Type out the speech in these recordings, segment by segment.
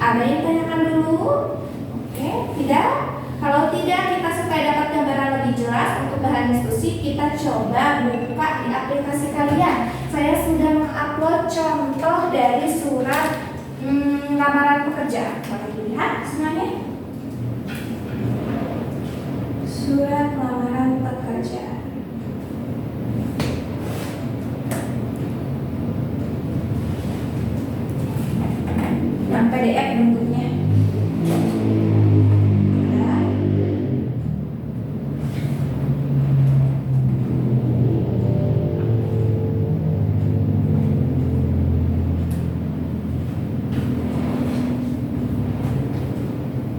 Ada yang tanyakan dulu? Oke, tidak? Kalau tidak, kita supaya dapat gambaran lebih jelas untuk bahan diskusi, kita coba buka di aplikasi kalian. Saya sudah mengupload contoh dari surat lamaran pekerjaan. Boleh dilihat semuanya? Surat lamaran pekerjaan. Yang PDF bentuknya.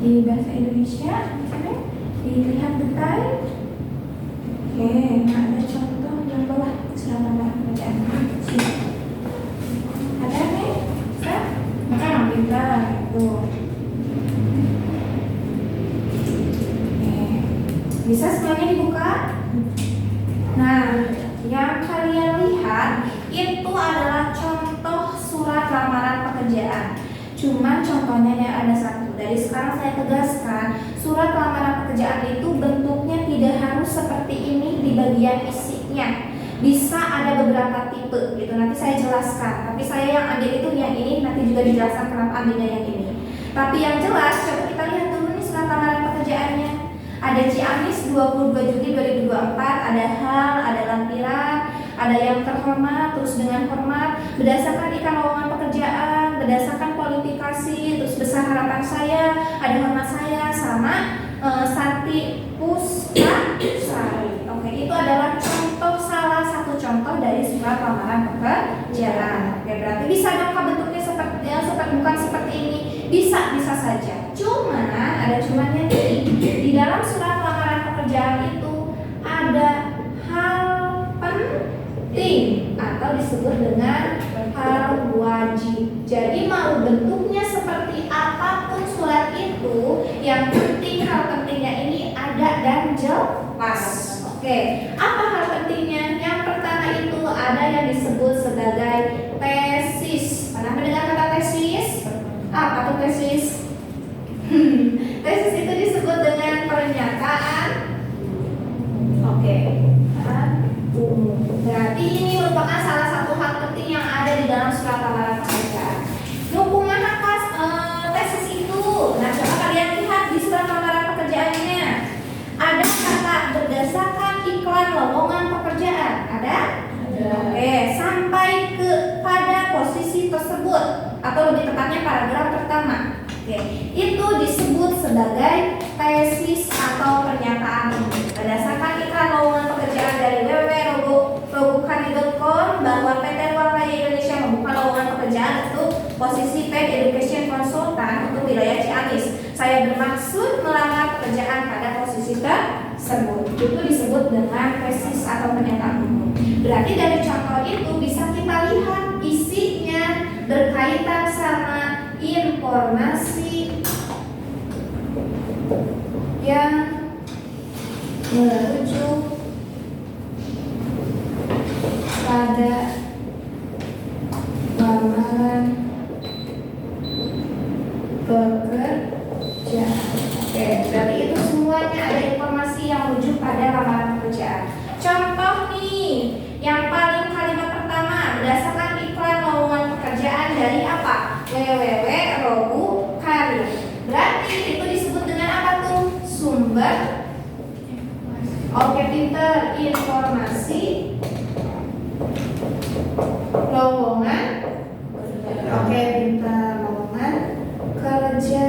Di bahasa Indonesia, misalnya dilihat detail. Oke, ada contoh yang bawah surat lamaran pekerjaan. Sini. Ada nih? Bisa? Maka pintar itu. Bisa semuanya dibuka? Nah, yang kalian lihat itu adalah contoh surat lamaran pekerjaan. Cuman contohnya yang ada satu. Dari sekarang saya tegaskan, surat lamaran pekerjaan itu bentuknya tidak harus seperti ini di bagian isinya. Bisa ada beberapa tipe gitu. Nanti saya jelaskan. Tapi saya yang ambil itu yang ini, nanti juga dijelaskan kenapa ambilnya yang ini. Tapi yang jelas, coba kita lihat dulu nih surat lamaran pekerjaannya. Ada Ciamis 22 Juli 2024, ada hal, ada lampiran, ada yang terhormat, terus dengan hormat, berdasarkan iklan lowongan pekerjaan, berdasarkan kualifikasi, terus besar harapan saya, ada hormat saya, sama Santi Pustasari. Oke, itu adalah contoh, salah satu contoh dari surat lamaran pekerjaan. Oke, berarti bisa dong bentuknya seperti bukan seperti ini, bisa saja. Cuma ada cumannya nih, di dalam surat lamaran pekerjaan itu ada hal penting atau disebut dengan hal wajib. Jadi mau bentuknya seperti apapun surat itu, yang penting hal pentingnya ini ada dan jelas. Oke, apa hal pentingnya? Yang pertama itu ada yang disebut sebagai tesis. Pernah mendengar kata tesis? Apa tuh tesis? Tesis itu disebut dengan pernyataan. Oke, umum. Berarti ini merupakan salah satu hal penting yang ada di dalam surat lamaran pekerjaan. Dukungan atas tesis itu. Nah, coba kalian lihat di surat lamaran pekerjaannya. Ada kata berdasarkan iklan lowongan pekerjaan. Ada? Oke, sampai pada posisi tersebut atau lebih tepatnya paragraf pertama. Oke, itu disebut sebagai tesis atau pernyataan umum. Berdasarkan iklan lowongan pekerjaan dari www.robukani.com bahwa PT Ruang Raya Indonesia membuka lowongan pekerjaan untuk posisi Paid Education Consultant untuk wilayah Ciamis. Saya bermaksud melamar pekerjaan pada posisi tersebut. Itu disebut dengan tesis atau pernyataan umum. Berarti dari contoh itu bisa kita lihat isinya berkaitan sama informasi yang merujuk pada lamaran pekerjaan. Oke, berarti itu semuanya ada informasi yang merujuk pada lamaran pekerjaan. Contoh nih, yang paling kalimat pertama berdasarkan iklan lowongan pekerjaan dari apa? www.robukani. Berarti itu disebut dengan apa tuh? Sumber. Oke, pinter. Informasi lowongan. Oke, pinter. Lowongan kerja.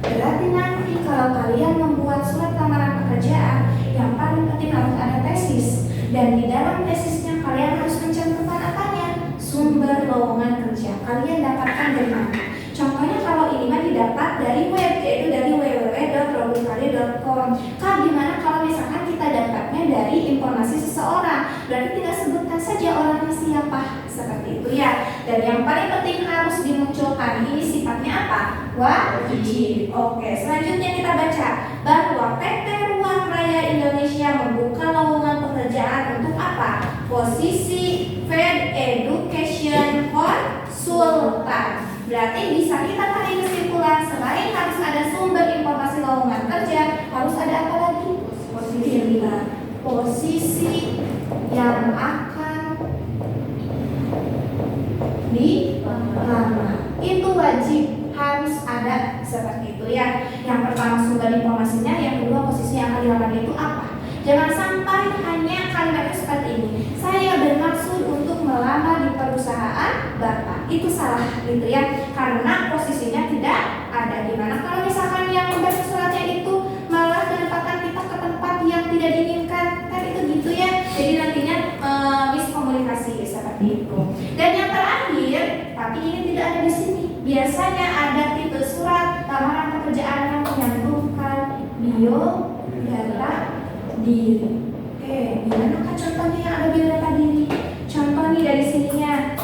Berarti nanti kalau kalian membuat surat lamaran pekerjaan, yang paling penting harus ada tesis. Dan di dalam tesisnya kalian harus mencantumkan apanya? Sumber lowongan kerja. Kalian dapatkan dari mana? Contohnya kalau ini mah didapat dari web, yaitu dari www.robukani.com. Kalau gimana kalau misalkan kita dapatnya dari informasi seseorang? Berarti tinggal sebutkan saja orangnya siapa. Seperti itu ya. Dan yang paling penting harus dimunculkan. Ini sifatnya apa? Wajib. Oke, selanjutnya kita baca bahwa PT Ruang Raya Indonesia membuka lowongan pekerjaan untuk apa? Posisi Paid Education Consultant. Berarti bisa kita tarik kesimpulan wajib harus ada seperti itu ya. Yang pertama sumber informasinya, yang kedua posisi yang akan dilamar itu apa. Jangan sampai hanya kalimatnya seperti ini, saya bermaksud untuk melamar di perusahaan Bapak. Itu salah gitu ya, karena posisinya tidak ada. Dimana kalau misalkan yang membaca suratnya itu malah menempatkan kita ke tempat yang tidak diinginkan, kan itu gitu ya. Jadi nantinya miskomunikasi seperti itu. Dan yang terakhir, tapi ini tidak ada di sini. Biasanya ada tipe surat lamaran pekerjaan yang menyantumkan biodata diri. Gimana kan contohnya yang ada biodata diri? Contoh nih dari sininya,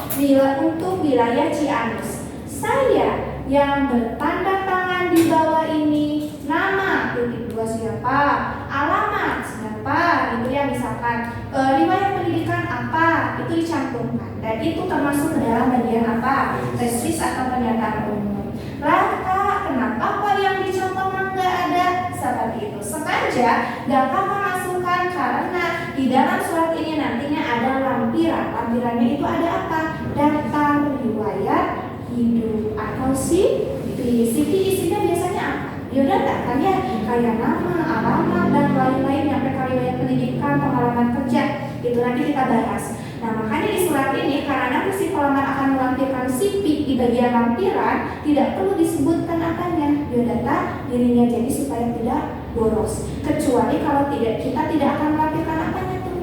untuk wilayah Ciamis, saya yang bertanda tangan di bawah ini, nama titik dua siapa, alamat siapa, itu ya misalkan riwayat pendidikan apa, itu dicantumkan. Dan itu termasuk ke dalam bagian apa? Tesis atau pernyataan umum. Lah Kak, kenapa kok yang dicontohkan nggak ada? Seperti itu. Sengaja nggak Kakak masukkan karena di dalam surat ini nantinya ada lampiran. Lampirannya itu ada apa? Daftar riwayat hidup atau CV. CV isinya biasanya apa? Biodata kan ya, kayak nama, alamat, dan lain-lain yang riwayat pendidikan, pengalaman kerja. Itu nanti kita bahas. Nah makanya di surat ini karena si pelamar akan melampirkan CV di bagian lampiran, tidak perlu disebutkan apanya biodata dirinya, jadi supaya tidak boros. Kecuali kalau kita tidak akan melampirkan apanya tuh.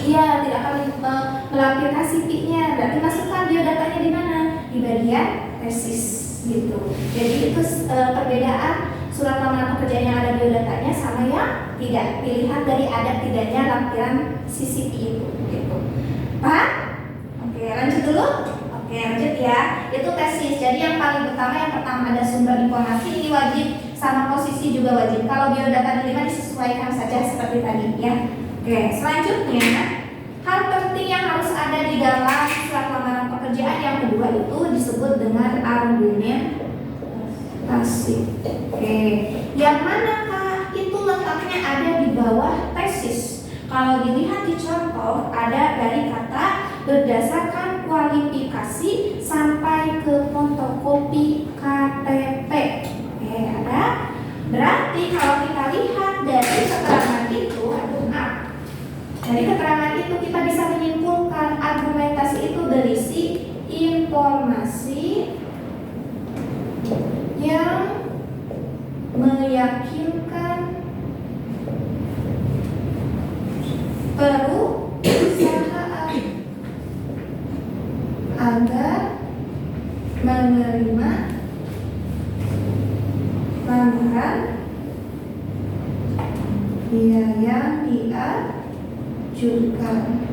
Iya, tidak akan melampirkan CV-nya. Berarti masukkan biodatanya di mana? Di bagian tesis gitu. Jadi itu perbedaan surat lamaran pekerjaan yang ada biodatanya sama yang tidak. Pilihan dari ada tidaknya lampiran CV itu gitu. Pak? Oke, lanjut dulu. Oke, lanjut ya. Itu tesis. Jadi yang paling pertama, yang pertama ada sumber informasi, ini wajib, sama posisi juga wajib. Kalau biodata diterima disesuaikan saja seperti tadi ya. Oke, selanjutnya hal penting yang harus ada di dalam surat lamaran pekerjaan yang kedua itu disebut dengan argumentasi. Oke, yang mana Kak? Itu letaknya ada di bawah tesis. Kalau dilihat di contoh ada dari kata berdasarkan kualifikasi sampai ke fotokopi KTP. Oke, ada. Berarti kalau kita lihat dari keterangan itu, dari keterangan itu kita bisa menyimpulkan argumentasi itu berisi informasi yang meyakinkan perusahaan agar menerima lamaran yang diajukan.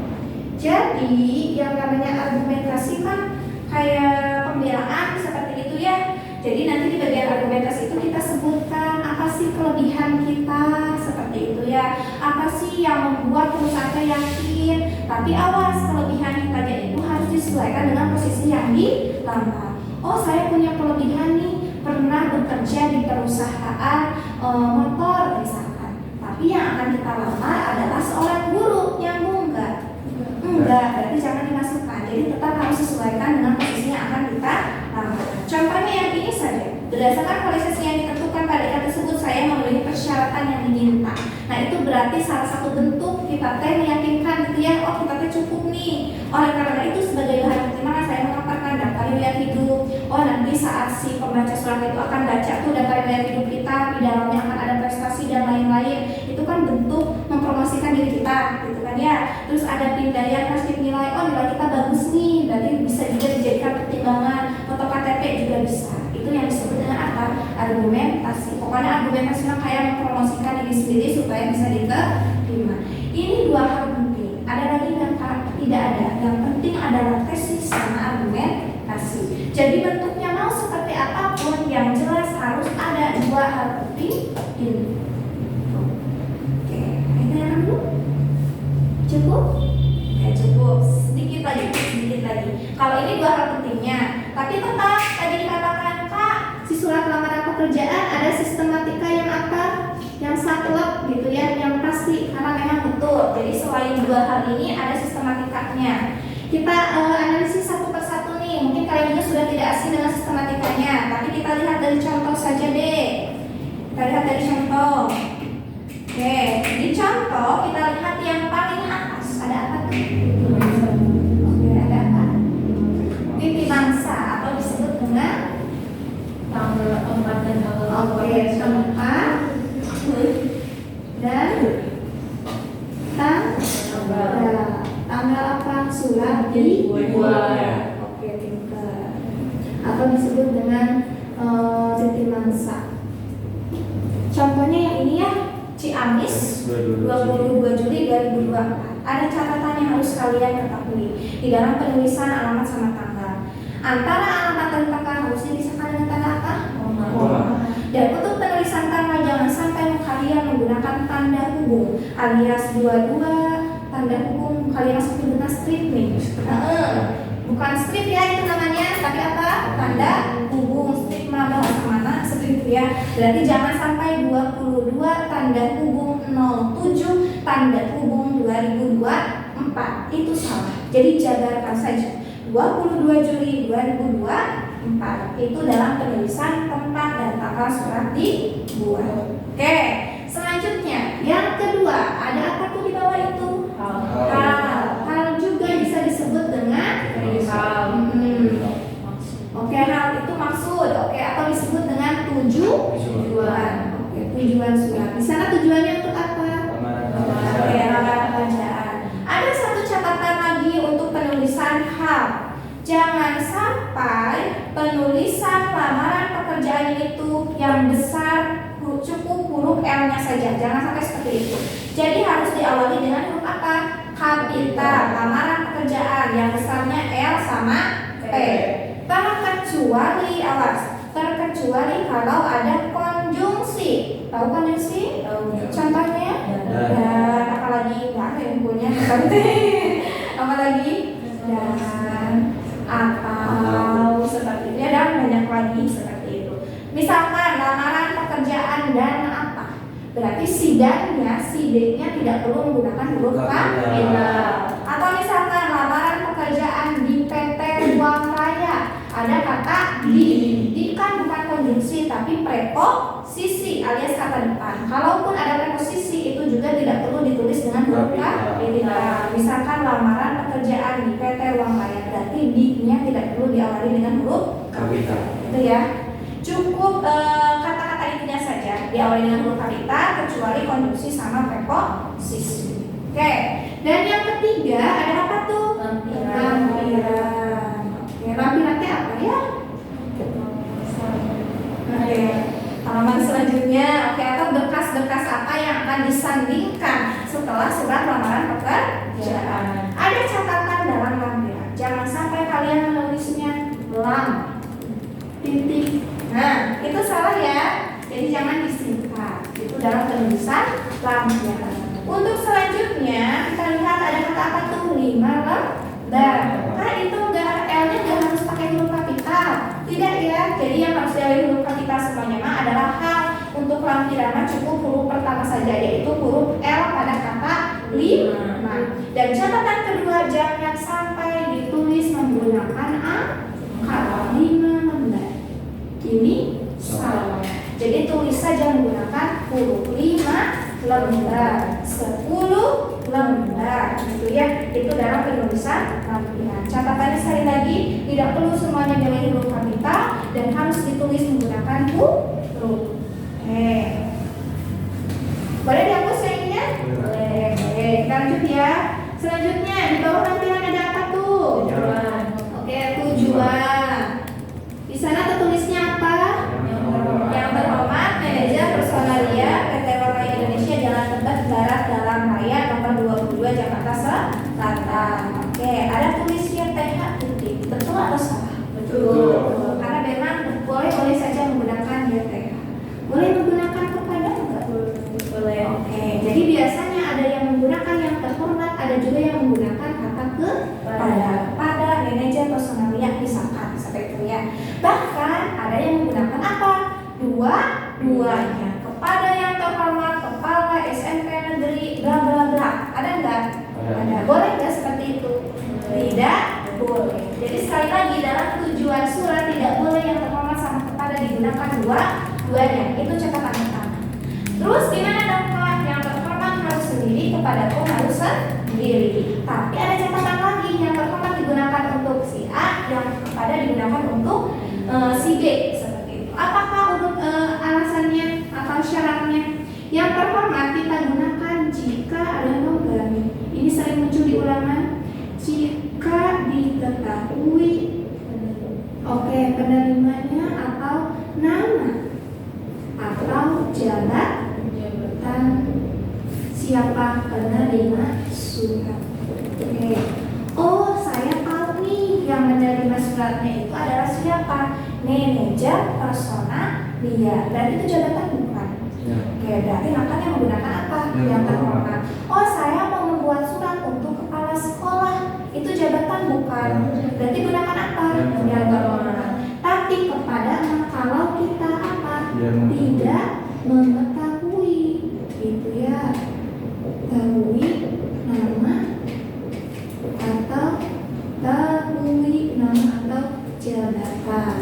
Jadi yang namanya argumentasi kan kayak pembelaan seperti itu ya. Jadi nanti di bagian argumentasi itu kita sebutkan apa sih kelebihan kita seperti itu ya. Apa sih yang membuat perusahaan yakin. Tapi awas, kelebihan kita itu harus disesuaikan dengan posisi yang dilamar. Oh, saya punya kelebihan nih, pernah bekerja di perusahaan motor misalkan. Tapi yang akan kita lamar adalah seorang guru, nyambung enggak? Enggak, berarti jangan dimasukkan. Jadi tetap harus sesuaikan dengan posisi yang akan kita lamar. Contohnya yang ini saja. Berdasarkan kualifikasi yang ditentukan pada ikat tersebut, saya memenuhi persyaratan yang diminta. Nah itu berarti salah satu bentuk kita meyakinkan gitu ya, oh kita cukup nih. Oleh karena itu sebagai bahan pertimbangan saya mengatakan daftar riwayat hidup. Oh nanti saat si pembaca surat itu akan baca tuh daftar riwayat hidup kita, di dalamnya akan ada prestasi dan lain-lain. Itu kan bentuk mempromosikan diri kita gitu kan ya. Terus ada penilaian pasti nilai, oh nilai kita bagus nih, berarti bisa juga dijadikan pertimbangan. Foto KTP juga bisa. Itu yang disebut dengan apa? Argumentasi. Pokoknya argumentasi mah kayak mempromosikan diri sendiri supaya bisa diterima. Ini dua hal penting. Ada lagi yang tidak ada. Yang penting adalah tesis sama argumentasi. Jadi bentuknya mau seperti apapun, yang jelas harus ada dua hal penting ini. Oke, itu yang dulu. Cukup? Ya cukup. Sedikit lagi. Kalau ini dua hal pentingnya, tapi tetap tadi dikatakan Kak, si surat lamaran pekerjaan ada sistematika yang apa? Yang saklek gitu ya, yang pasti karena memang betul. Jadi selain dua hal ini ada sistematikanya. Kita analisis satu persatu nih. Mungkin kalian juga sudah tidak asing dengan sistematikanya, tapi kita lihat dari contoh saja deh. Kita lihat dari contoh. Oke, di contoh kita lihat yang paling atas ada apa tuh? Oke, ada apa? Titik bangsa atau disebut dengan tanggal 4 dan tanggal 2. oke, tempat dan tanggal apa? Surat dibuat. Oke, pintar. Atau disebut dengan titik mangsa. Contohnya yang ini ya, Ciamis 22 Juli 2024. Ada catatan yang harus kalian ketahui di dalam penulisan alamat sama tanggal. Antara alamat dan tanggal harusnya disamakan dengan tanda apa? Koma. Dan untuk penulisan tanggal jangan sampai kalian menggunakan tanda hubung alias 22 tanda hubung kalian masuk dengan strip nih. Bukan strip ya itu namanya, tapi apa? Tanda hubung. Strip bahasa mana? Strip ya. Berarti jangan sampai 22 tanda hubung 07 tanda hubung 2024 itu salah. Jadi jabarkan saja 22 Juli 2024 itu dalam penulisan tempat dan tanggal surat dibuat. Oke, selanjutnya yang kedua ada apa tuh di bawah itu? Hal juga bisa disebut dengan Oke, hal itu maksud. Oke, atau disebut dengan tujuan. Oke, tujuan surat. Di sana tujuannya untuk apa? Oke, lamaran pekerjaan. Ada satu catatan lagi untuk penulisan hal. Jangan sampai penulisan lamaran pekerjaan itu yang besar cukup huruf L-nya saja. Jangan sampai seperti itu. Jadi harus diawali dengan huruf apa? Kapital. Lamaran pekerjaan yang besarnya L sama P. Terkecuali, awas, terkecuali kalau ada konjungsi. Tahu konjungsi? Contohnya? Dan apalagi nggak ada yang punya. Apalagi? Dan atau seperti itu ya, dan banyak lagi seperti itu. Misalkan lamaran pekerjaan dan apa? Berarti si dan-nya, si D-nya tidak perlu menggunakan huruf kapital. Atau misalkan lamaran pekerjaan di PT Ruang Raya, ada kata di kan bukan konjungsi tapi preposisi alias kata depan. Kalaupun ada preposisi itu juga tidak perlu ditulis dengan huruf kapital. Misalkan lamaran pekerjaan di PT Ruang Raya, berarti di-nya tidak perlu diawali dengan huruf kapital. Itu ya. Cukup kata-kata intinya saja diawali dengan huruf kapital kecuali konjungsi sama preposisi. Oke. Dan yang ketiga ada apa tuh? Lampiran. Oke, lampiran itu apa ya? Oke. Halaman selanjutnya, oke, atau berkas-berkas apa yang akan disandingkan setelah surat lamaran pekerjaan. Ada catatan dalam lampiran. Jangan sampai kalian menulisnya lam titik. Nah, itu salah ya. Jadi jangan disingkat. Itu dalam penulisan lampiran. Untuk selanjutnya kita lihat ada kata apa tuh? 5 lembar. Nah itu enggak, L-nya enggak harus pakai huruf kapital. Tidak ya. Jadi yang harus diawali huruf kapital semuanya mah adalah hal. Untuk lampiran cukup huruf pertama saja, yaitu huruf L pada kata 5. Dan catatan kedua, jangan sampai ditulis menggunakan angka 5 lembar. Ini salah. Jadi tulis saja menggunakan huruf 5 lembar, 10 lembar, gitu ya. Itu dalam penulisan lampiran. Catatannya sekali lagi, tidak perlu semuanya dengan huruf kapital dan harus ditulis menggunakan huruf. Boleh dihapus yang ini ya? Boleh. Kita lanjut ya. Selanjutnya di bawah lampiran ada apa tuh? Tujuan. Oke, tujuan. Di sana tertulisnya apa? Yang terhormat manajer personalia PT Raya Indonesia Jalan Tebet Barat Dalam Raya nomor 22 Jakarta Selatan. Oke, ada tulisnya TH titik. Betul atau salah? Betul. Karena memang boleh saja menggunakan YTH. Boleh menggunakan kepada enggak? Boleh. Oke, jadi biasanya ada yang menggunakan yang terhormat, ada juga yang menggunakan kata kepada manajer personalia misalkan seperti itu ya. Bahkan ada yang menggunakan apa? Duanya. Kepada yang terhormat kepala SMP negeri bla bla bla. Ada enggak? Ada. Boleh enggak seperti itu? tidak boleh. Jadi sekali lagi dalam tujuan surat tidak boleh yang terhormat sama kepada digunakan dua-duanya. Itu catatan pertama. Terus gimana dong Kak? Yang terhormat harus sendiri, kepada pun harus sendiri. Tapi ada catatan lagi, yang terhormat digunakan untuk si A, yang kepada digunakan untuk si B, seperti itu. Apakah alasannya atau syaratnya? Yang terhormat kita gunakan jika ada logam. Ini sering muncul di ulangan. Jika diketahui penerimanya atau nama atau jabatan siapa penerima surat. Oh, saya tahu nih yang menerima suratnya itu adalah siapa? Manajer persona dia. Berarti itu jabatan bukan? Berarti makanya menggunakan apa? Yang terhormat. Oh, saya mau membuat surat untuk kepala sekolah. Itu jabatan bukan? Berarti gunakan apa? Yang terhormat. Tapi kepada kalau kita apa? Tidak mengetahui, gitu ya. Tahui nama atau jabatan.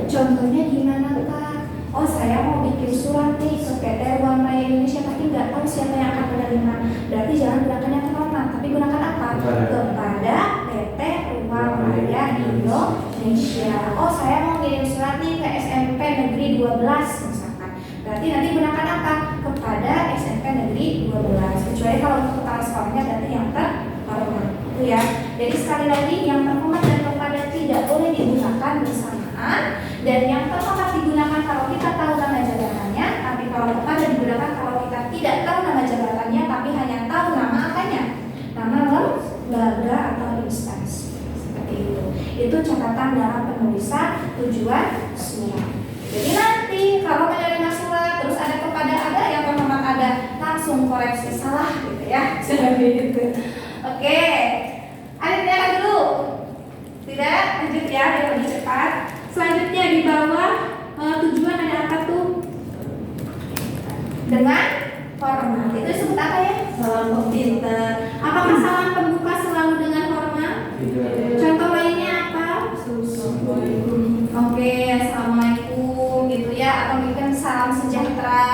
Contohnya gimana Kak? Oh, saya mau bikin surat nih ke PT Ruang Raya Indonesia, tapi nggak tahu siapa yang akan menerima. Berarti jangan gunakan yang terhormat, tapi gunakan apa? Kepada PT Ruang Raya Indonesia. Oh, saya mau kirim surat nih ke SMP Negeri 12 misalkan. Berarti nanti gunakan apa? Kepada SMP Negeri 12. Kecuali kalau untuk kepala sekolahnya berarti yang terhormat. Itu ya. Jadi sekali lagi yang terhormat dan kepada tidak boleh digunakan bersamaan, dan yang terhormat digunakan kalau kita tahu nama jabatannya, tapi kalau kepada digunakan kalau kita tidak tahu nama jabatannya tapi hanya tahu nama apanya, nama lembaga atau instansi, seperti itu. Itu catatan dalam penulisan tujuan surat. Jadi nanti kalau menerima surat terus ada kepada ada yang terhormat ada, langsung koreksi salah gitu ya. Seperti itu. Oke. Ada dulu. Tidak, lanjut ya, biar lebih cepat. Selanjutnya di bawah tujuan ada apa tuh? Dengan hormat. Itu disebut apa ya? Salam pembuka. Apakah salam pembuka selalu dengan hormat? Tidak. Contoh lainnya apa? Assalamualaikum. Oke, assalamualaikum gitu ya. Atau mungkin salam sejahtera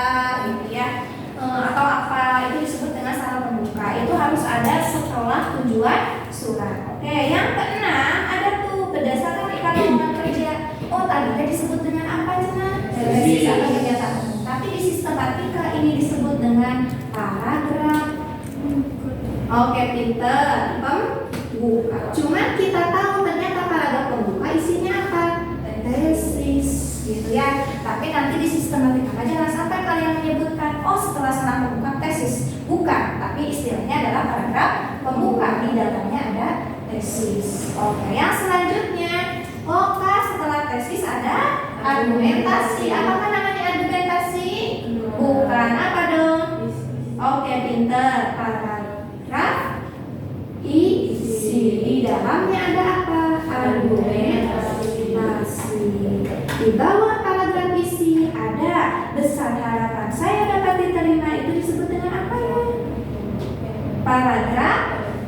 gitu ya. Atau apa? Itu disebut dengan salam pembuka. Itu harus ada setelah tujuan surat. Oke, yang keenam ada tuh berdasarkan ikatan hubungan kerja. Oh, tadinya disebut dengan apa Cina? Tesis atau pernyataan umum. Tapi di sistematika ini disebut dengan paragraf. Oke, pinter. Pembuka. Cuman kita tahu ternyata paragraf pembuka isinya apa? Tesis, gitu ya. Tapi nanti di sistematika jangan sampai kalian menyebutkan oh setelah salam pembuka tesis. Bukan, tapi istilahnya adalah paragraf pembuka. Di dalamnya ada tesis. Oke, yang selanjutnya, setelah tesis ada argumentasi. Apakah namanya argumentasi? Bukan, apa dong? Oke, pinter. Paragraf isi. Di dalamnya ada apa? Argumentasi. Di bawah paragraf isi ada besar harapan saya dapat diterima. Itu disebut dengan apa ya? Paragraf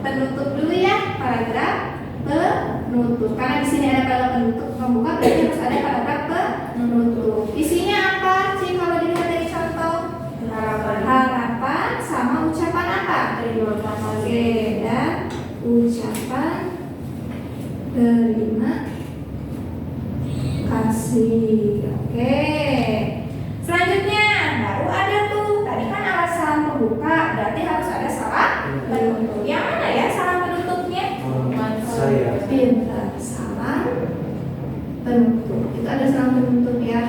penutup dulu ya, paragraf penutup. Karena di sini ada paragraf penutup pembuka, berarti harus ada paragraf penutup. Isinya apa sih kalau dilihat dari contoh? Harapan sama ucapan apa? Oke, dan ucapan terima kasih. Oke. Selanjutnya baru ada tuh. Tadi kan ada salam pembuka, berarti harus ada salam penutup. Yang mana ya salam penutupnya? Saya. Pintar. Salam penutup. Itu ada salam penutup ya.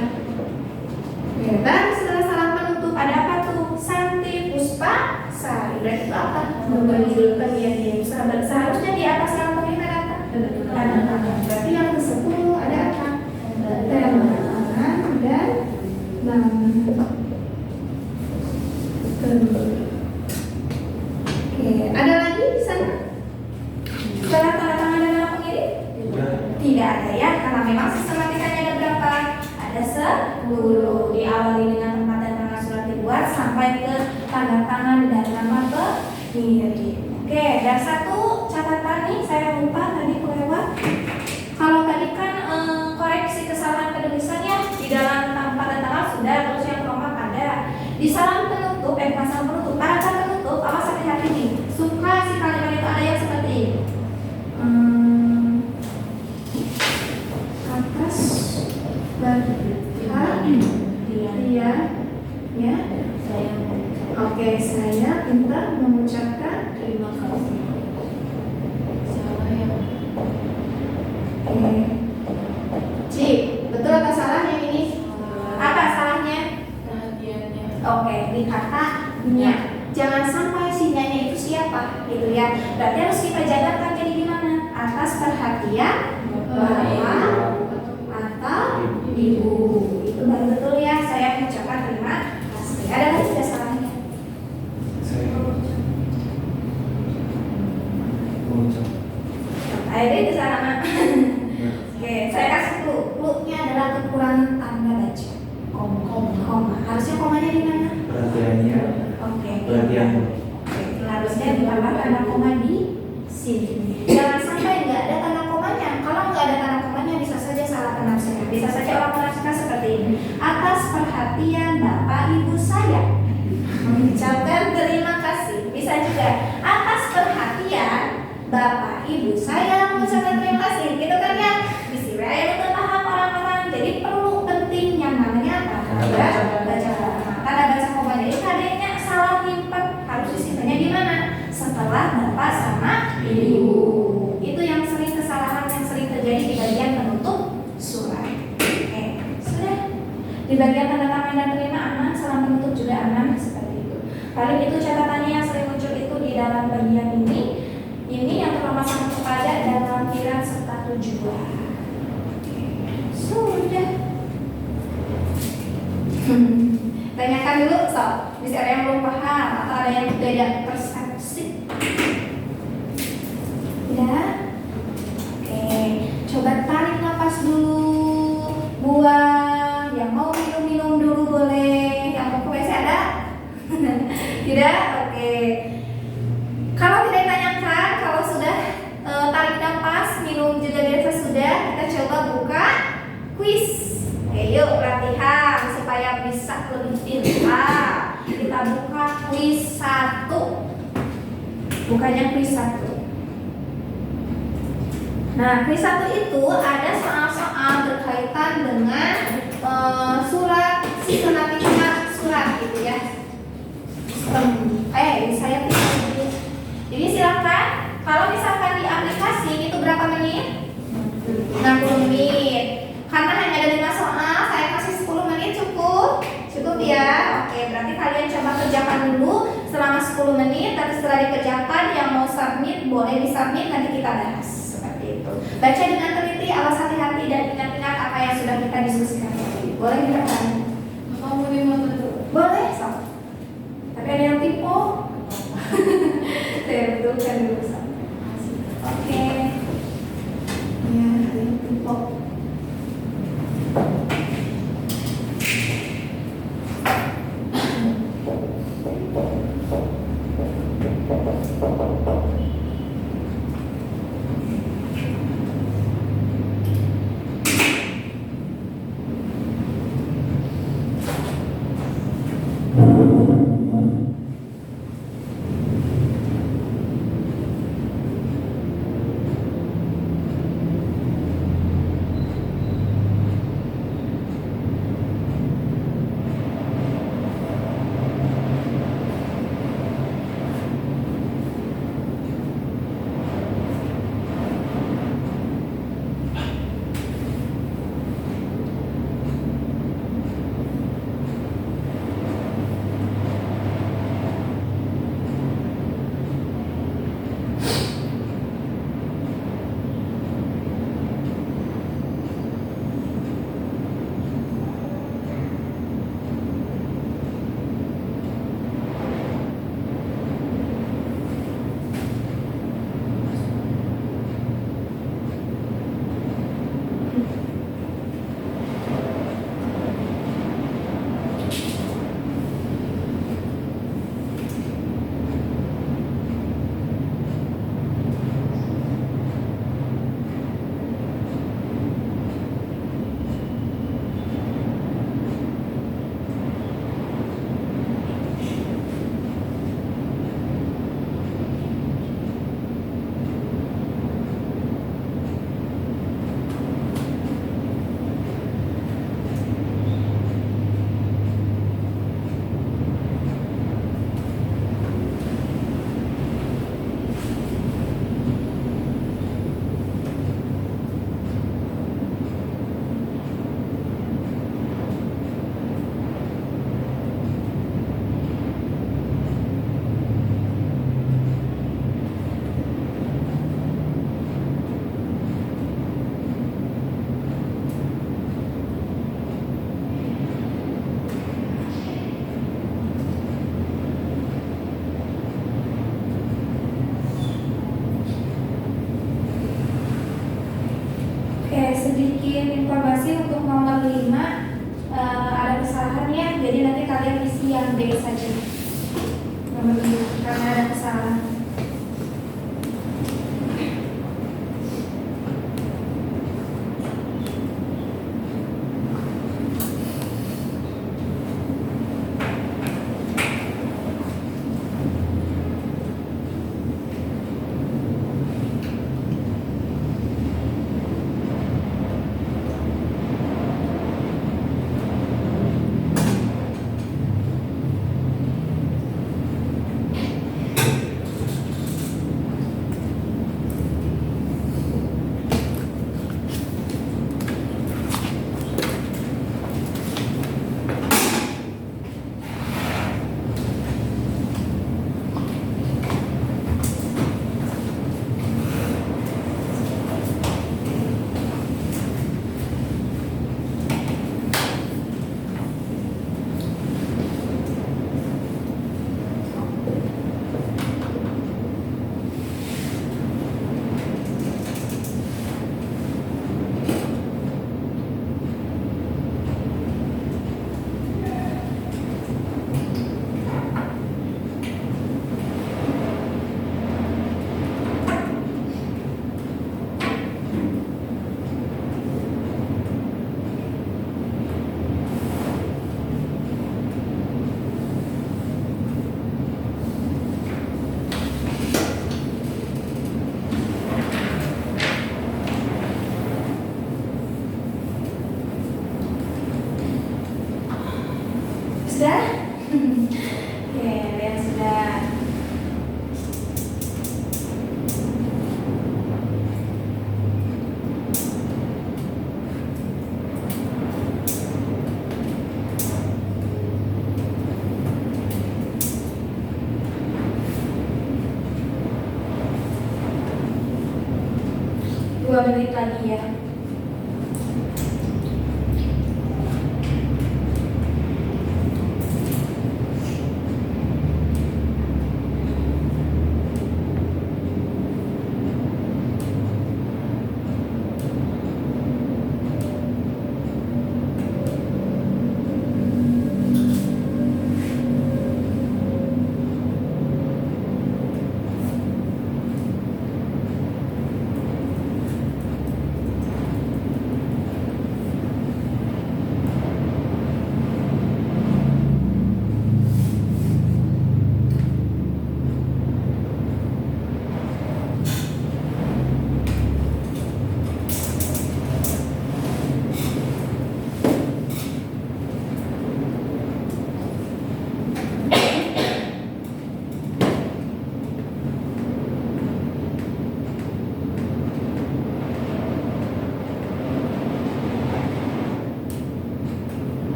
Oke, baru setelah salam penutup ada apa tuh? Santi Puspa Sari. Berarti itu apa? Memberikan dia seharusnya di atas salam penutup ada apa? Tanda tangan. Berarti yang ke-10 ada apa? Tanda tangan dan nama. Oke, ada lagi di sana? Setelah tanda tangan dan nama pengirim? Tidak ada ya, karena memang sistematikanya ada berapa? Ada 10. Diawali dengan tempat dan tanggal surat dibuat sampai ke tanda tangan dan nama pengirim. Oke, dan satu catatan nih, saya lupa tadi kelewat. Kalau tadi kan koreksi kesalahan penulisan ya di dalam tempat dan tanggal sudah, terus yang kelompok ada. Di salam penutup, salam penutup, paragraf penutup, awas hati-hati nih. Suka si kalimat itu ada yang seperti ini. Atas berhak dia ya. Oke, saya minta mengucapkan Terima kasih. Salah ya. Oke. Cik, betul atau salah yang ini? Apa salahnya? Perhatiannya. Oke, di katanya. Jangan sampai si nyanya itu siapa, gitu ya. Berarti harus kita jabarkan jadi gimana? Atas perhatian bapak atau ibu. Itu baru betul ya. Saya mengucapkan terima kasih. Ada lagi tidak salahnya? Ayo deh ke sana, Mak. Oke, saya kasih clue. Clue-nya adalah kekurangan tanda baca. Koma. Harusnya komanya di mana? Perhatiannya. Oke. Perhatian. Oke, harusnya ditambah tanda koma di sini. Jangan sampai nggak ada tanda komanya. Kalau nggak ada tanda komanya bisa saja salah penafsiran. Bisa saja orang menafsirkan seperti ini. Atas perhatian Bapak Ibu saya mengucapkan terima kasih. Bisa juga atas perhatian Bapak Ibu saya mengucapkan terima kasih. Gitu kan ya? Supaya itu paham orang-orang. Jadi perlu penting yang namanya apa? Baca koma. Tanda baca koma. Jadi kadangnya salah nyimpen harus disimpannya di mana? Setelah Bapak sama Ibu. Itu yang sering kesalahan yang sering terjadi di bagian penutup surat. Oke, sudah. Di bagian tanda tangan dan terima aman, salam penutup juga aman seperti itu. Paling itu catatannya yang sering muncul itu di dalam bagian ini. Ini yang terutama sama kepada dan lampiran serta tujuan. Oke, sudah. Tanyakan dulu, sob. Bisa ada yang belum paham atau ada yang beda persepsi. Ya. Oke, coba tarik nafas dulu. Buang. Yang mau minum-minum dulu boleh. Yang mau ke WC ada? Tidak? Oke. Kalau tidak ditanyakan, kalau sudah tarik nafas, minum juga biasa sudah, kita coba buka kuis. Oke, yuk latihan supaya bisa lebih pintar. Kita buka kuis 1. Bukannya kuis 1. Nah, kuis 1 itu ada soal-soal berkaitan dengan surat, sistematika surat gitu ya. Saya tidak dulu. Jadi silakan, kalau misalkan di aplikasi itu berapa menit? 60 menit. Karena hanya ada 5 soal, saya kasih 10 menit cukup. Cukup ya. Oke, berarti kalian coba kerjakan dulu selama 10 menit. Nanti setelah dikerjakan yang mau submit boleh di-submit, nanti kita bahas seperti itu. Baca dengan teliti, awas hati-hati dan ingat-ingat apa yang sudah kita diskusikan tadi. Boleh kita tanya? Kamu di mana tuh? Boleh, sob. Tapi ada yang tipe. Saya betulkan dulu, sob. Oke. Ya, ada yang tipe. D saja. Nomor 7 karena ada kesalahan. Sudah? Oke, lihat sudah. Dua menit lagi ya.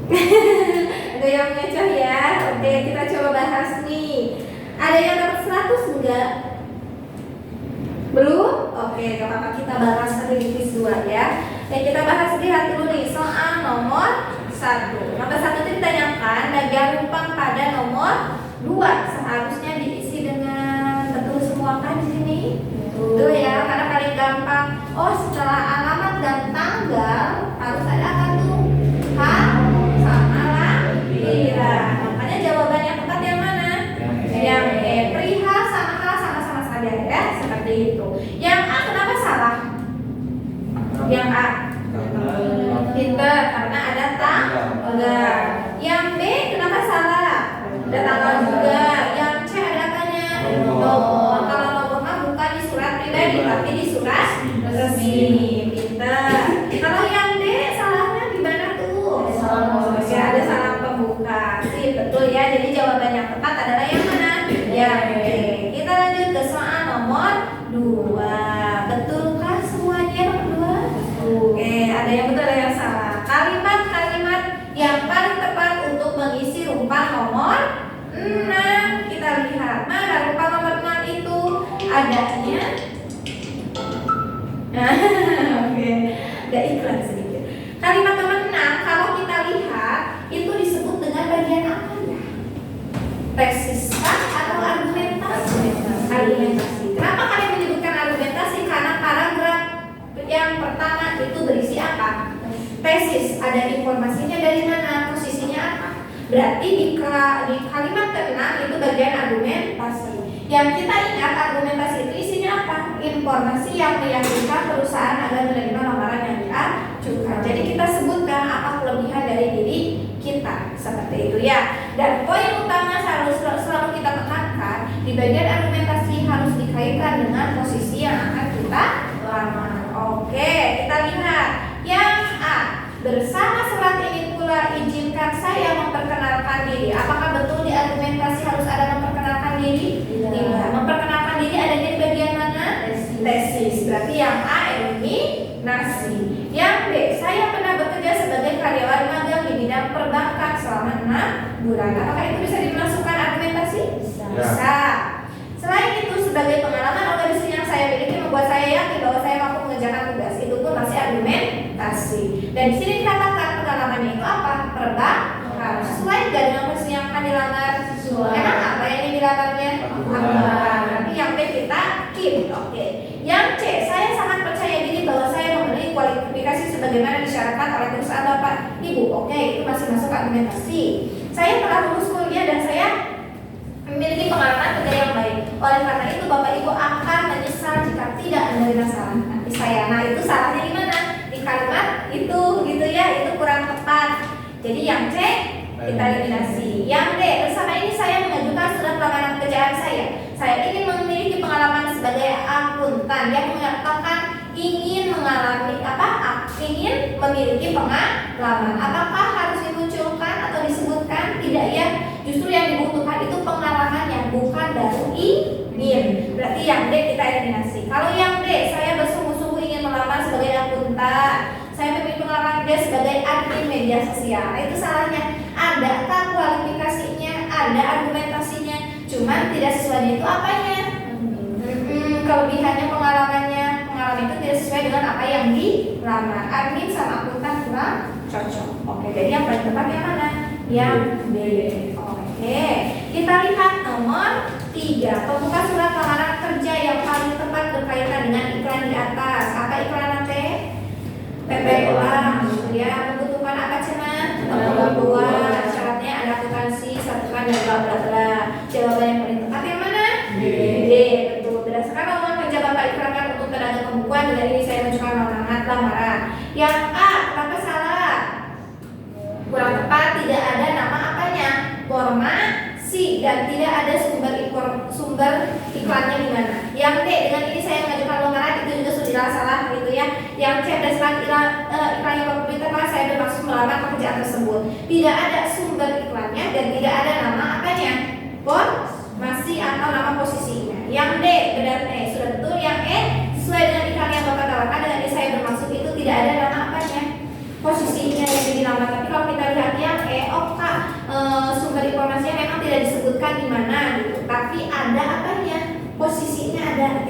Ada yang ngecoh ya. Oke, kita coba bahas nih. Ada yang dapat 100 enggak? Belum? Oke, gak apa-apa, kita bahas tadi di quiz 2 ya. Oke, kita bahas, lihat dulu nih soal nomor 1. Nomor 1 itu ditanyakan bagian rumpang pada nomor 2 seharusnya diisi dengan betul semua kan di sini? Betul ya, karena paling gampang. Oh, setelah alamat dan tanggal harus ada apa tuh? Hal sama lahiran. Makanya jawaban yang tepat yang mana? Yang E. Perihal sama hal sama-sama saja ya, seperti itu. Yang A kenapa salah? Yang A pinter karena ada tanggal. Yang B kenapa salah? Ada tanggal juga. Yang C ada apanya? Nomor. Kalau nomor mah bukan di surat pribadi tapi di surat resmi. Pinter. Kalau yang D salahnya di mana tuh? Ya, ada salah pembuka. Sih betul ya. Jadi jawaban yang tepat adalah yang mana? Yang B. Kita lanjut ke soal nomor 2. Betulkah semuanya nomor 2? Oke, ada yang betul, ada yang salah. Kalimat-kalimat yang paling tepat untuk mengisi rumpang nomor 6. Kita lihat mana rumpang nomor 6 itu adanya. Oke, ada iklan sedikit. Kalimat nomor 6 kalau kita lihat itu disebut dengan bagian apa ya? Tesis kah atau argumentasi? Argumentasi. Kenapa kalian menyebutkan argumentasi? Karena paragraf yang pertama itu berisi apa? Tesis. Ada informasinya dari mana? Posisinya apa? Berarti di kalimat ke-6 itu bagian argumentasi. Yang kita ingat argumentasi itu isinya apa? Informasi yang meyakinkan perusahaan agar menerima lamaran yang diajukan. Jadi kita sebutkan apa kelebihan dari diri kita, seperti itu ya. Dan poin utama selalu kita tekankan di bagian argumentasi harus dikaitkan dengan posisi yang akan kita lamar. Oke, kita lihat yang A. Bersama surat ini pula izinkan saya memperkenalkan diri. Apakah betul di argumentasi harus ada memperkenalkan diri? Tidak. Memperkenalkan diri adanya di bagian mana? Tesis. Berarti yang A eliminasi. Yang B. Saya pernah bekerja sebagai karyawan magang di bidang perbankan selama 6 bulan. Apakah itu bisa dimasukkan argumentasi? Bisa. Selain itu, sebagai pengalaman organisasi yang saya miliki membuat saya yakin bahwa saya mampu mengerjakan tugas. Itu pun masih argumentasi. Dan di sini dikatakan pengalamannya itu apa? Perbankan. Sesuai nggak dengan posisi yang akan dilamar? Emang apa yang ini dilamarnya? Nanti yang B kita keep. Oke. Yang C, saya sangat percaya diri bahwa saya memenuhi kualifikasi sebagaimana disyaratkan oleh perusahaan Bapak Ibu. Oke, itu masih masuk argumentasi. Saya telah lulus kuliah dan saya memiliki pengalaman kerja yang baik. Oleh karena itu Bapak Ibu akan menyesal jika tidak menerima saran nanti saya. Nah, itu salahnya di mana? Di kalimat itu gitu ya, itu kurang tepat. Jadi yang C kita eliminasi. Yang D, bersama ini saya mengajukan surat lamaran pekerjaan saya. Saya ingin memiliki pengalaman sebagai akuntan. Yang mengatakan ingin mengalami apa? Ingin memiliki pengalaman. Apakah harus dimunculkan atau disebutkan? Tidak ya. Justru yang dibutuhkan itu pengalamannya, bukan baru ingin. Berarti yang D kita eliminasi. Kalau yang D, saya bersungguh-sungguh ingin melamar sebagai akuntan. Saya memiliki pengalaman kerja sebagai admin media sosial. Itu salahnya. Adakah kualifikasinya? Ada argumentasinya. Cuman tidak sesuai itu apanya? Kelebihannya pengalamannya. Pengalaman itu tidak sesuai dengan apa yang dilamar. Admin sama akuntan kurang cocok. Oke, jadi yang paling tepat yang mana? Yang B. Oke, kita lihat nomor 3. Pembuka surat lamaran kerja yang paling tepat berkaitan dengan iklan di atas. Apa iklan nanti? PPLA, ya, membutuhkan apa cina? Pembuat syaratnya ada akuntansi, satukan dan bla bla bla. Jawaban yang paling tepat yang mana? D. Betul. Berdasarkan lowongan kerja Bapak iklankan untuk tenaga pembukuan, dengan ini saya menunjukkan lamaran. Yang A, kenapa salah? Kurang tepat, tidak ada nama apanya? Formasi, dan tidak ada sumber iklannya di mana. Yang D, dengan ini saya mengajukan lamaran, itu juga sudah salah gitu ya. Yang C, berdasarkan iklan yang pemerintah saya bermaksud melamar pekerjaan tersebut. Tidak ada sumber iklannya dan tidak ada nama apanya? Formasi atau nama posisinya. Yang D, benar sudah betul. Yang E, sesuai dengan iklan yang Bapak tawarkan, dengan ini saya bermaksud itu tidak ada nama apanya? Posisinya yang dilamar. Tapi kalau kita lihat yang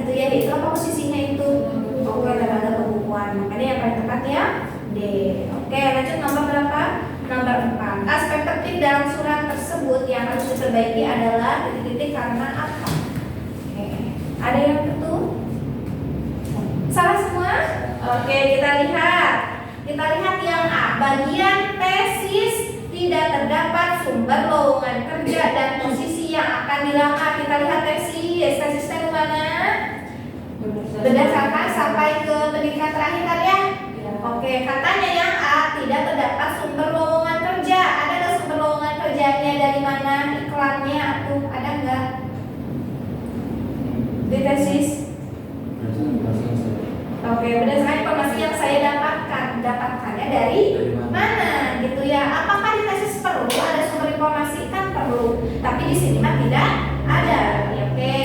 gitu ya. Itu apa posisinya itu? Oke, lembaga pembukuan. Makanya yang paling tepat ya D. Oke, lanjut nomor berapa? Nomor 4. Aspek penting dalam surat tersebut yang harus diperbaiki adalah titik-titik karena apa? Oke. Ada yang betul? Salah semua? Oke, kita lihat. Kita lihat yang A. Bagian tesis tidak terdapat sumber lowongan kerja dan posisi yang akan dilamar. Kita lihat tesis. Tesisnya ke mana? Berdasarkan sampai ke pendidikan terakhir kan ya? Oke, katanya yang A tidak terdapat sumber lowongan kerja. Ada nggak sumber lowongan kerjanya dari mana? Iklannya atau ada nggak? Di tesis? Oke, berdasarkan informasi yang saya dapatkannya dari mana gitu ya? Apakah di tesis perlu ada sumber informasi? Kan perlu, tapi di sini mah tidak ada. Oke,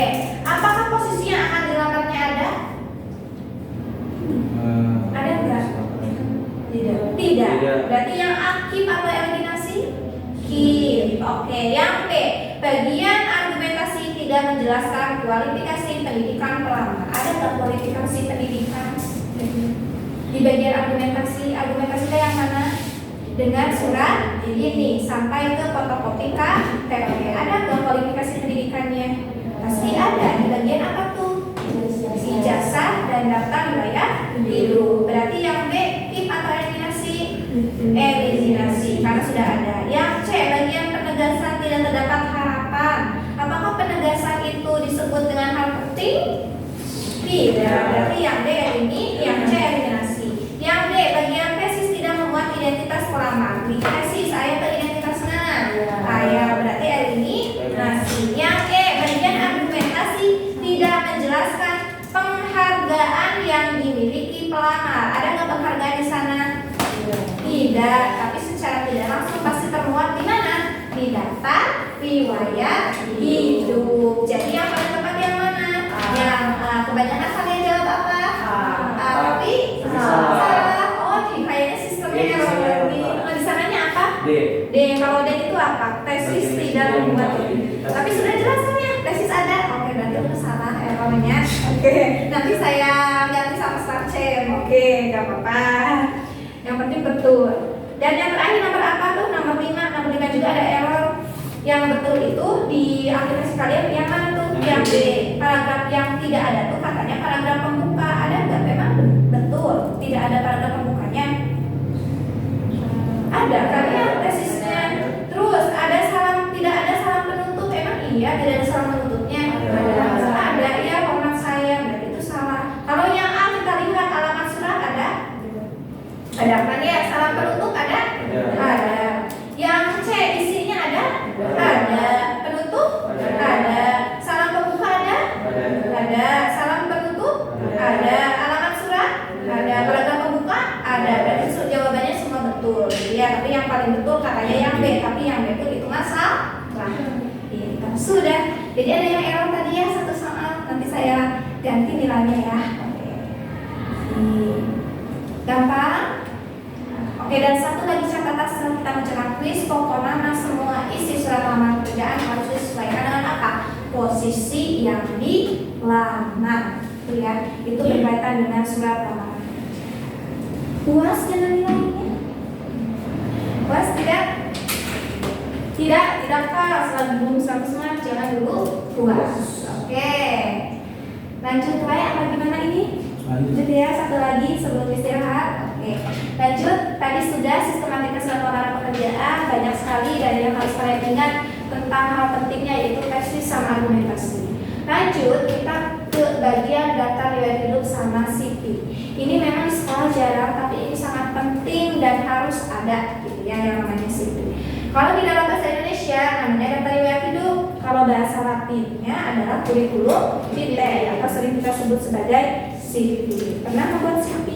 apakah posisi yang akan dilamarnya ada? Ada nggak? Tidak. Berarti yang aktif atau eliminasi? Kip. Oke, yang B. Bagian argumentasi tidak menjelaskan kualifikasi pendidikan pelamar. Ada nggak kualifikasi pendidikan? Di bagian argumentasi yang mana? Dengan surat ini sampai ke fotokopi KTP. Ada nggak kualifikasi pendidikannya? Pasti ada. Di bagian apa tuh? Ijazah dan daftar wilayah biru. Berarti yang B, tip atau eliminasi? Eliminasi, karena sudah ada. Yang C, bagian penegasan tidak terdapat harapan. Apakah penegasan itu disebut dengan hal penting? Tidak. Berarti yang D ini, yang C eliminasi. Yang D, bagian tesis tidak memuat identitas pelamar. Di tesis saya ke identitasnya. Saya berarti eliminasi. Yang E, bagian argumentasi tidak menjelaskan penghargaan yang dimiliki pelamar. Ada nggak penghargaan di sana? Tidak, tapi secara tidak langsung pasti termuat di mana? Di daftar riwayat hidup. Jadi yang paling tepat yang mana? Yang kebanyakan kalian jawab apa? Tapi salah. Oh, jadi kayaknya sistemnya error berarti. Di sananya apa? D. Kalau D itu apa? Tesis tidak membuat. Tapi sudah jelas kan ya? Tesis ada. Oke, berarti itu salah errornya. Oke, nanti saya ganti sama Starchem. Oke, nggak apa-apa. Yang penting betul. Dan yang terakhir nomor apa tuh? Nomor 5. Nomor 5 juga ada error. Yang betul itu di aplikasi kalian yang mana tuh? Yang B. Paragraf yang tidak ada tuh katanya paragraf pembuka. Ada nggak? Memang betul. Tidak ada paragraf pembukanya. Ada karena tesisnya. Terus ada salam, tidak ada salam penutup. Emang iya tidak ada salam penutupnya? Ada ya, format saya. Berarti itu salah. Kalau yang A kita lihat alamat surat ada. Ada kan ya? Salam penutup ada? Ada. Yang C isinya ada? Ada. Penutup? Ada. Salam pembuka ada? Ada. Salam penutup? Ada. Alamat surat? Ada. Paragraf pembuka? Ada. Berarti jawabannya semua betul. Ya, tapi yang paling betul katanya yang B. Tapi yang B itu masalah. Sudah. Jadi ada yang error tadi ya, satu soal. Nanti saya ganti nilainya ya. Gampang? Oke, dan satu lagi catatan setelah kita mencerah kuis, pokoknya semua isi surat lamaran pekerjaan harus disesuaikan dengan apa? Posisi yang dilamar. Itu ya, itu berkaitan dengan surat lamaran. Puas dengan nilainya? Puas tidak? Tidak pas. Lagi belum 100 mark, jangan dulu puas. Oke. Lanjut Ray, apa gimana ini? Lanjut ya, satu lagi sebelum istirahat. Oke, lanjut. Tadi sudah sistematika surat lamaran pekerjaan, banyak sekali dan yang harus kalian ingat tentang hal pentingnya yaitu tesis sama argumentasi. Lanjut, kita ke bagian daftar riwayat hidup sama CV. Ini memang di sekolah jarang, tapi ini sangat penting dan harus ada gitu ya yang namanya CV. Kalau di dalam bahasa Indonesia namanya daftar riwayat hidup. Kalau bahasa Latinnya adalah kurikulum vitae atau sering kita sebut sebagai CV. Pernah membuat CV?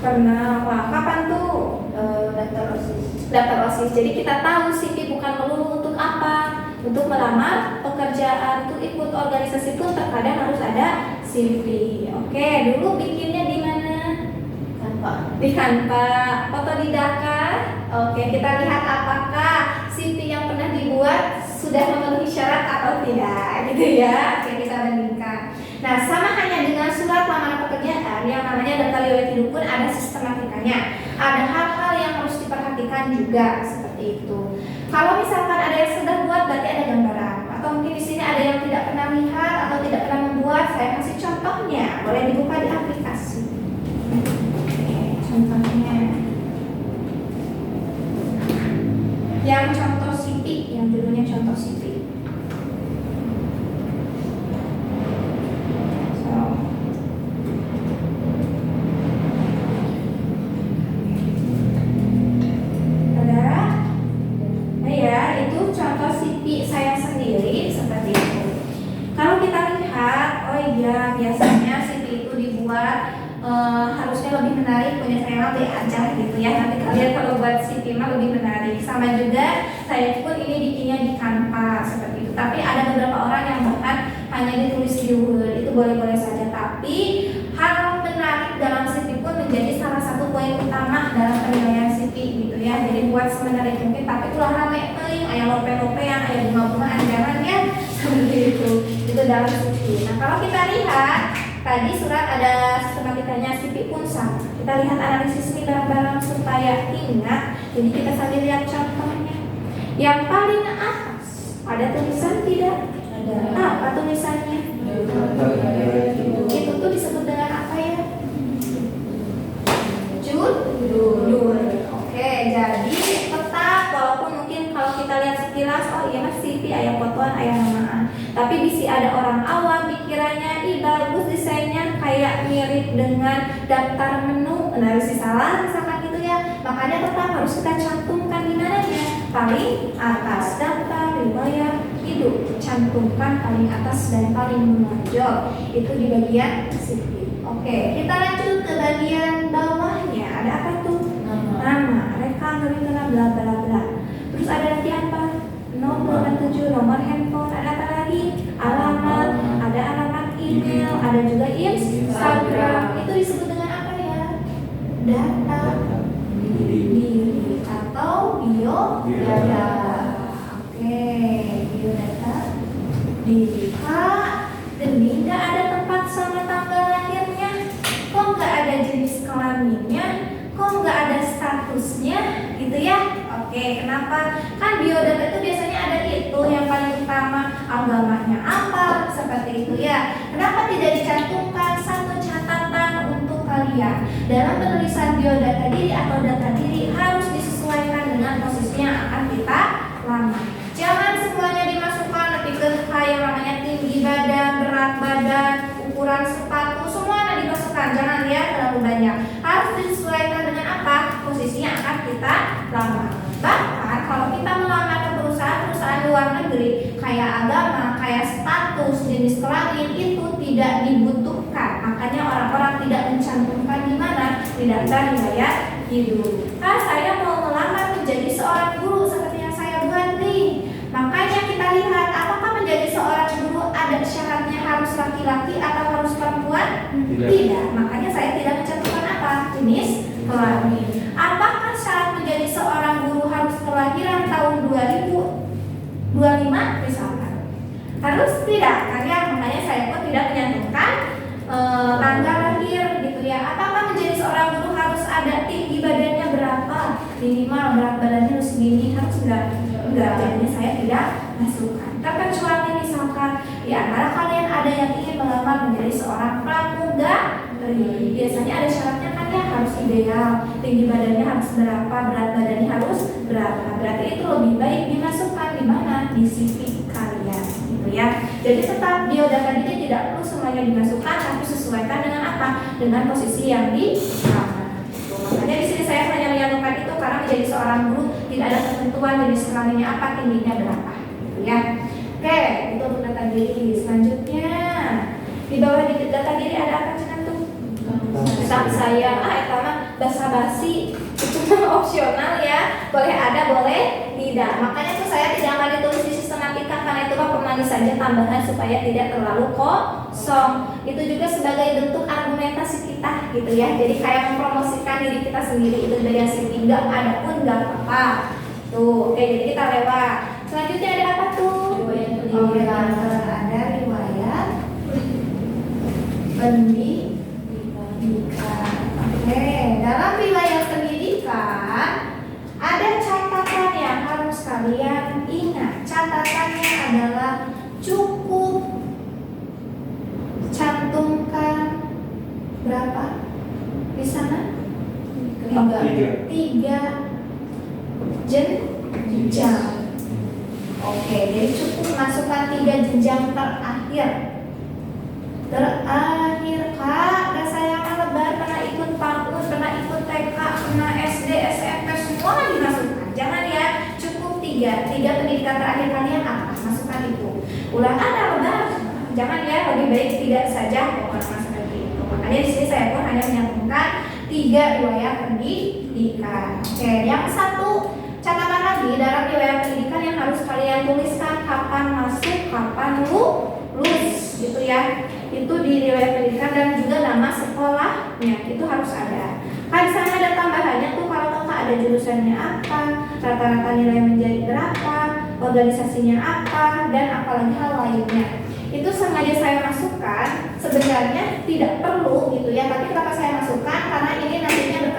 Pernah. Wah, kapan tuh? Daftar OSIS. Jadi kita tahu CV bukan melulu untuk apa? Untuk melamar pekerjaan, untuk ikut organisasi pun terkadang harus ada CV. Oke, dulu bikinnya di mana? Di Canva. Otodidaka. Oke, kita lihat apakah CV yang pernah dibuat sudah memenuhi syarat atau tidak, gitu ya. Oke, kita bandingkan. Nah, sama hanya dengan surat lamaran pekerjaan yang namanya daftar riwayat hidup pun ada sistematikanya. Ada hal-hal yang harus diperhatikan juga seperti itu. Kalau misalkan ada yang sudah buat berarti ada gambaran, atau mungkin di sini ada yang tidak pernah lihat atau tidak pernah membuat, saya kasih contohnya. Boleh dibuka di aplikasi. Oke, contohnya. Yang contoh CP, yang judulnya contoh CP. Biasanya CV itu dibuat harusnya lebih menarik, punya saya B aja gitu ya. Nanti kalian kalau buat CV mah lebih menarik. Sama juga saya pun ini bikinnya di Canva seperti itu. Tapi ada beberapa orang yang bahkan hanya ditulis di Word, itu boleh-boleh saja. Tapi hal menarik dalam CV pun menjadi salah satu poin utama dalam penilaian CV gitu ya. Jadi buat semenarik mungkin, tapi ulah rame paling aya lope-lopean, aya bunga-bungaan, jangan ya seperti itu. Itu dalam CV. Nah, kalau kita lihat tadi surat ada sistematikanya, CV pun sama. Kita lihat analisis ini bareng-bareng supaya ingat. Jadi kita sambil lihat contohnya. Yang paling atas ada tulisan tidak? Ada. Apa tulisannya? Itu tuh disebut dengan apa ya? Judul. Oke, jadi tetap walaupun mungkin kalau kita lihat sekilas, oh iya mas CV aya fotoan, aya namaan. Tapi bisa ada orang awam pikirannya, ih bagus desainnya kayak mirip dengan daftar menu. Nah, harus salah misalkan gitu ya. Makanya tetap harus kita cantumkan di mananya. Paling atas daftar riwayat hidup, cantumkan paling atas dan paling menonjol. Itu di bagian CV. Oke, kita lanjut ke bagian bawahnya. Ada apa tuh? Nama, rekam, bla bla bla. Terus ada lagi apa? Nomor 7, nomor handphone, ada apa lagi? Alamat, ada alamat email, ada juga Instagram. Itu disebut dengan apa ya? Data diri atau biodata. Oke, biodata diri. Kak, demi nggak ada tempat sama tanggal lahirnya, kok nggak ada jenis kelaminnya, kok nggak ada statusnya, gitu ya? Oke, kenapa? Kan biodata itu biasanya ada itu yang paling utama, agamanya apa, seperti itu ya. Kenapa tidak dicantumkan? Satu catatan untuk kalian dalam penulisan biodata diri atau data diri harus disesuaikan dengan posisi yang akan kita lamar. Jangan semuanya dimasukkan lebih ke kayak namanya tinggi badan, berat badan, ukuran sepatu, semua dimasukkan. Jangan lihat terlalu banyak. Harus disesuaikan dengan apa? Posisi yang akan kita lamar. Bahkan kalau kita melamar ke perusahaan luar negeri, kayak agama, kayak status, jenis kelamin itu tidak dibutuhkan. Makanya orang-orang tidak mencantumkan di mana? Di daftar riwayat hidup. Kan saya mau melamar menjadi seorang guru seperti yang saya buat nih. Makanya kita lihat apakah menjadi seorang guru ada syaratnya harus laki-laki atau harus perempuan? Tidak. Makanya saya tidak mencantumkan apa? Jenis kelamin. Apakah syarat menjadi seorang guru harus kelahiran tahun 2025 misalkan? Harus tidak, karena makanya saya pun tidak menyantumkan tanggal lahir gitu ya. Apakah menjadi seorang guru harus ada tinggi badannya berapa? Minimal berat badannya harus segini, harus enggak? Jadi saya tidak masukkan. Terkecuali misalkan di antara kalian ada yang ingin melamar menjadi seorang pramugari, biasanya ada syaratnya kan ya, harus ideal, tinggi badannya harus berapa, berat badannya harus berapa. Berarti itu lebih baik dimasukkan di mana? Di CV kalian, gitu ya. Jadi tetap biodata diri tidak perlu semuanya dimasukkan, tapi sesuaikan dengan apa? Dengan posisi yang dilamar. Makanya di sini saya hanya menyantumkan itu karena menjadi seorang guru tidak ada ketentuan jenis kelaminnya apa, tingginya berapa, gitu ya. Oke, itu untuk data diri. Selanjutnya di bawah di data diri ada apa cuman tuh? Tentang saya, itu mah basa-basi, itu opsional ya. Boleh ada, boleh tidak. Makanya tuh saya tidak akan ditulis di sistematika karena itu mah pemanis saja tambahan supaya tidak terlalu kosong. Itu juga sebagai bentuk argumentasi kita gitu ya. Jadi kayak mempromosikan diri kita sendiri, itu dari hasil tidak ada pun nggak apa-apa. Tuh, oke, jadi kita lewat. Selanjutnya ada apa tuh? Riwayat Ada riwayat pendidikan. Oke, dalam riwayat pendidikan ada catatan yang harus kalian ingat. Catatannya adalah cukup cantumkan berapa di sana? 3 jenjang. Oke, jadi cukup masukkan 3 jenjang terakhir. Kak, saya lebar, pernah ikut PAUD, pernah ikut TK, pernah SD, SMP, semua dimasukkan. Jangan ya, cukup 3 pendidikan terakhir kalian apa? Masukkan itu. Ulangan lebar, jangan ya, lebih baik tidak saja masukkan itu. Makanya di sini saya pun hanya menyantumkan 3 riwayat pendidikan. Oke, yang satu catatan lagi dalam riwayat pendidikan yang harus kalian tuliskan kapan masuk, kapan lulus, gitu ya. Itu di riwayat pendidikan dan juga nama sekolahnya itu harus ada. Kan di sana ada tambahannya tuh kalau kakak ada jurusannya apa, rata-rata nilai menjadi berapa, organisasinya apa, dan apalagi hal lainnya. Itu sengaja saya masukkan, sebenarnya tidak perlu gitu ya, tapi kenapa saya masukkan karena ini